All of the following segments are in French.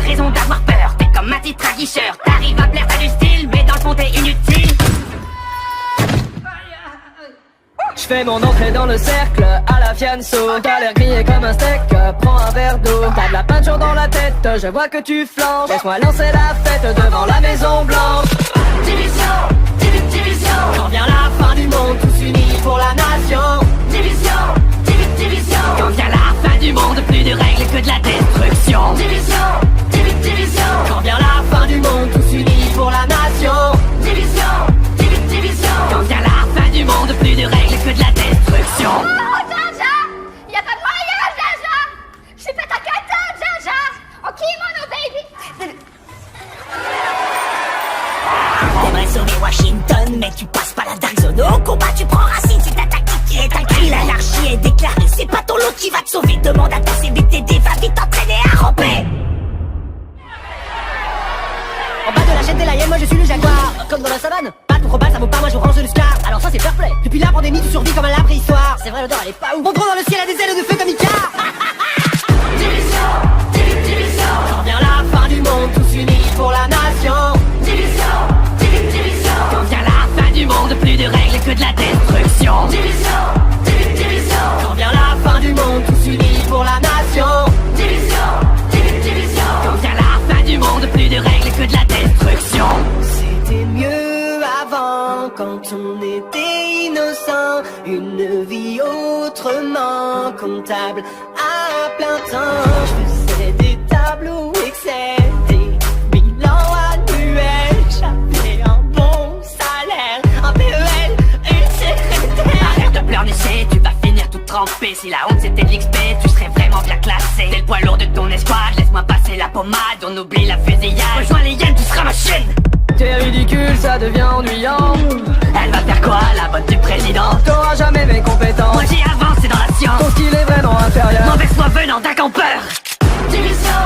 raison d'avoir peur. T'es comme un titre aguicheur. T'arrives à plaire, t'as du style, mais dans le fond t'es inutile. J'fais mon entrée dans le cercle, à la fianso. T'as l'air grillé comme un steak, prends un verre d'eau. T'as de la peinture dans la tête, je vois que tu flanches. Laisse-moi lancer la fête devant la Maison Blanche. Division, division. Quand vient la fin du monde, tous unis pour la nation. Division, division. Quand vient la fin du monde, plus de règles que de la destruction. Division, division. Quand vient la fin du monde, tous unis pour la nation. Division, division. Quand vient la fin du monde, plus de règles que de la destruction. Oh, Jaja! Y'a pas de moyen, Jaja! J'ai fait ta cata, Jaja! Ok, mono baby! T'aimerais sauver Washington, mais tu passes pas la dark zone. Au combat, tu prends racine, c'est ta tactique qui est inclue. L'anarchie est déclarée, c'est pas ton lot qui va te sauver. Demande à ta CBTD, va vite t'entraîner à ramper. En bas de la chaîne des Lions, moi je suis le jaguar. Comme dans la savane, pas trop bas, ça vaut pas, moi je range le scar. Alors ça c'est fair play. Depuis la pandémie, tu survis comme à la préhistoire. C'est vrai, l'odeur elle est pas ouf. Montrons dans le ciel à des ailes de feu comme Icar. Division, division. Quand vient la fin du monde, tous unis pour la nation. Division, division. Quand vient la fin du monde, plus de règles que de la destruction. Division, division. Quand vient la fin du monde, tous unis pour la nation. Division, division. Quand vient la fin du monde, plus de règles que de la destruction. C'était mieux avant, quand on était innocent. Une vie autrement comptable à plein temps. Je faisais des tableaux Excel, des bilans annuels. J'avais un bon salaire, un PEL, une secrétaire. Arrête de pleurnicher, tu vas finir tout trempé. Si la honte c'était de l'XP, tu serais vraiment bien classé. T'es le poids lourd de ton escouade, laisse-moi passer la pommade. On oublie la fusillade, rejoins les hyènes, tu seras ma chaîne. T'es ridicule, ça devient ennuyant. Elle va faire quoi, la botte du président? T'auras jamais mes compétences. Moi j'ai avancé dans la science. Ton style est vraiment inférieur. Mauvaise foi venant d'un campeur. Division,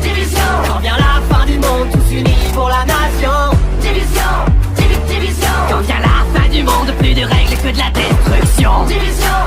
division. Quand vient la fin du monde, tous unis pour la nation. Division, division. Quand vient la fin du monde, plus de règles que de la destruction. Division,